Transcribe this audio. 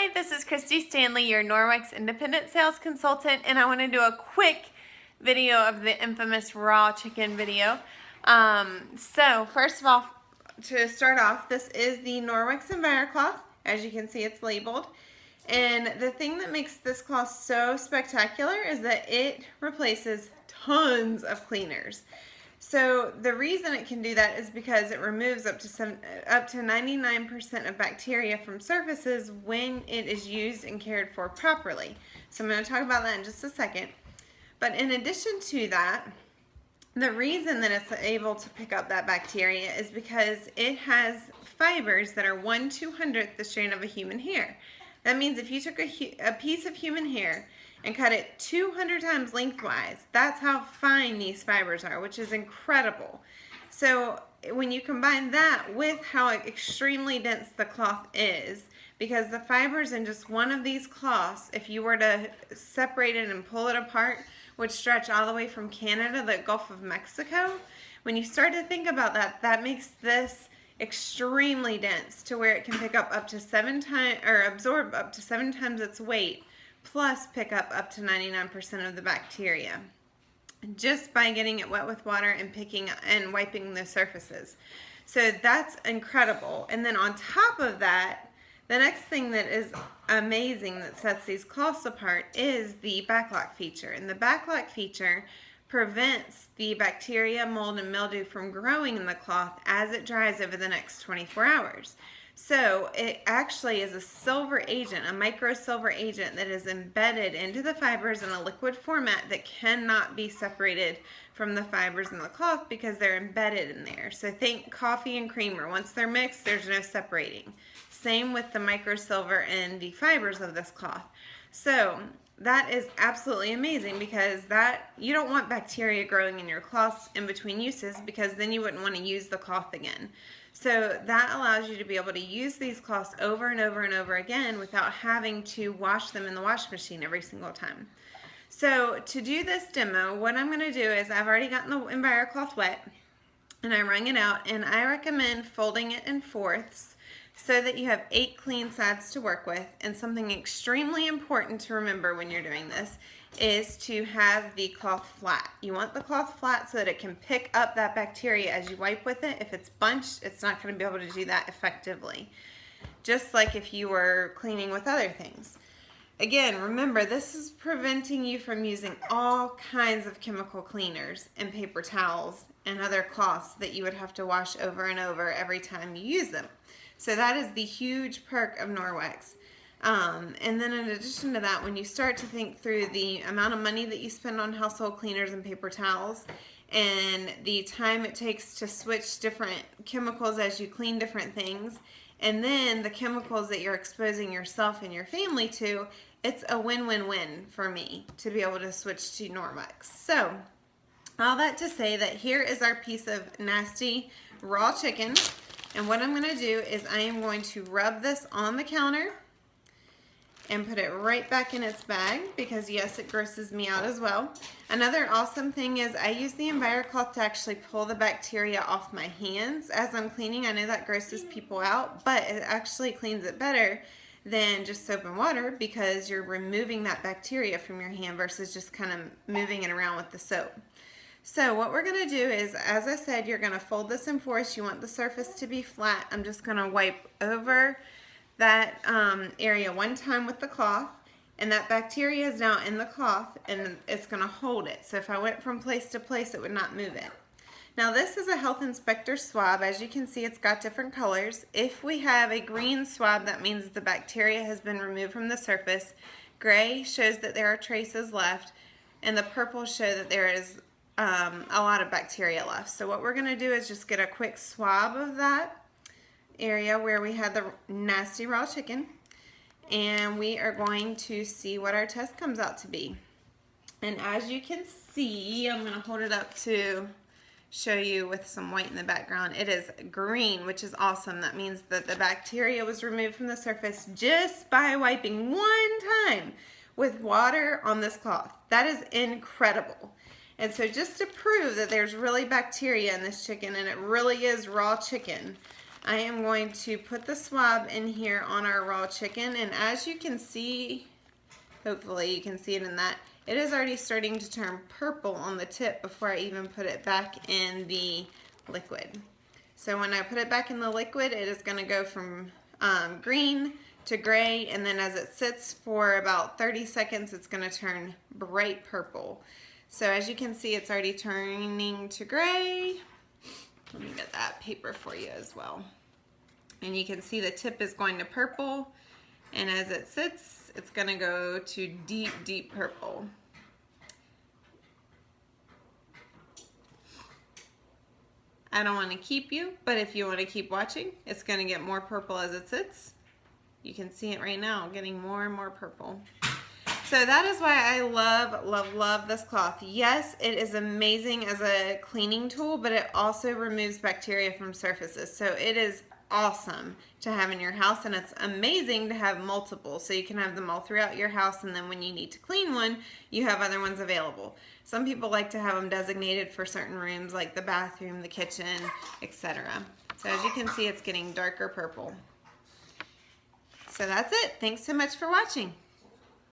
Hi, this is Christy Stanley, your Norwex Independent Sales Consultant, and I want to do a quick video of the infamous raw chicken video. So first of all, to start off, this is the Norwex EnviroCloth. As you can see, it's labeled. And the thing that makes this cloth so spectacular is that it replaces tons of cleaners. So the reason it can do that is because it removes up to 99% of bacteria from surfaces when it is used and cared for properly. So I'm going to talk about that in just a second. But in addition to that, the reason that it's able to pick up that bacteria is because it has fibers that are 1/200th the strand of a human hair. That means if you took a piece of human hair and cut it 200 times lengthwise, that's how fine these fibers are, which is incredible. So when you combine that with how extremely dense the cloth is, because the fibers in just one of these cloths, if you were to separate it and pull it apart, would stretch all the way from Canada to the Gulf of Mexico. When you start to think about that, that makes this extremely dense to where it can pick up to 7 times, or absorb up to 7 times its weight, plus pick up to 99% of the bacteria just by getting it wet with water and picking and wiping the surfaces. So that's incredible. And then on top of that, the next thing that is amazing that sets these cloths apart is the backlock feature. And the backlock feature prevents the bacteria, mold, and mildew from growing in the cloth as it dries over the next 24 hours. So it actually is a silver agent, a micro silver agent that is embedded into the fibers in a liquid format that cannot be separated from the fibers in the cloth because they're embedded in there. So think coffee and creamer. Once they're mixed, there's no separating. Same with the micro silver and the fibers of this cloth. So that is absolutely amazing because you don't want bacteria growing in your cloths in between uses, because then you wouldn't want to use the cloth again. So that allows you to be able to use these cloths over and over and over again without having to wash them in the wash machine every single time. So to do this demo, what I'm going to do is I've already gotten the EnviroCloth wet and I wrung it out, and I recommend folding it in fourths so that you have 8 clean sides to work with. And something extremely important to remember when you're doing this is to have the cloth flat. You want the cloth flat so that it can pick up that bacteria as you wipe with it. If it's bunched, it's not going to be able to do that effectively. Just like if you were cleaning with other things. Again, remember, this is preventing you from using all kinds of chemical cleaners and paper towels and other cloths that you would have to wash over and over every time you use them. So that is the huge perk of Norwex. And then in addition to that, when you start to think through the amount of money that you spend on household cleaners and paper towels, and the time it takes to switch different chemicals as you clean different things, and then the chemicals that you're exposing yourself and your family to, it's a win-win-win for me to be able to switch to Norwex. So all that to say that here is our piece of nasty raw chicken. And what I'm going to do is I am going to rub this on the counter and put it right back in its bag, because yes, it grosses me out as well. Another awesome thing is I use the EnviroCloth to actually pull the bacteria off my hands as I'm cleaning. I know that grosses people out, but it actually cleans it better than just soap and water, because you're removing that bacteria from your hand versus just kind of moving it around with the soap. So what we're going to do is, as I said, you're going to fold this in fourths. You want the surface to be flat. I'm just going to wipe over that area one time with the cloth, and that bacteria is now in the cloth and it's going to hold it. So if I went from place to place, it would not move it. Now this is a health inspector swab. As you can see, it's got different colors. If we have a green swab, that means the bacteria has been removed from the surface. Gray shows that there are traces left, and the purple show that there is a lot of bacteria left. So what we're going to do is just get a quick swab of that area where we had the nasty raw chicken, and we are going to see what our test comes out to be. And as you can see, I'm going to hold it up to show you with some white in the background. It is green, which is awesome. That means that the bacteria was removed from the surface just by wiping one time with water on this cloth. That is incredible. And so just to prove that there's really bacteria in this chicken and it really is raw chicken, I am going to put the swab in here on our raw chicken, and as you can see, hopefully you can see it in that, it is already starting to turn purple on the tip before I even put it back in the liquid. So when I put it back in the liquid, it is going to go from green to gray, and then as it sits for about 30 seconds, it's going to turn bright purple. So as you can see, it's already turning to gray. Let me get that paper for you as well. And you can see the tip is going to purple, and as it sits, it's going to go to deep, deep purple. I don't want to keep you, but if you want to keep watching, it's going to get more purple as it sits. You can see it right now, getting more and more purple. So that is why I love, love, love this cloth. Yes, it is amazing as a cleaning tool, but it also removes bacteria from surfaces. So it is awesome to have in your house, and it's amazing to have multiple. So you can have them all throughout your house, and then when you need to clean one, you have other ones available. Some people like to have them designated for certain rooms, like the bathroom, the kitchen, etc. So as you can see, it's getting darker purple. So that's it. Thanks so much for watching.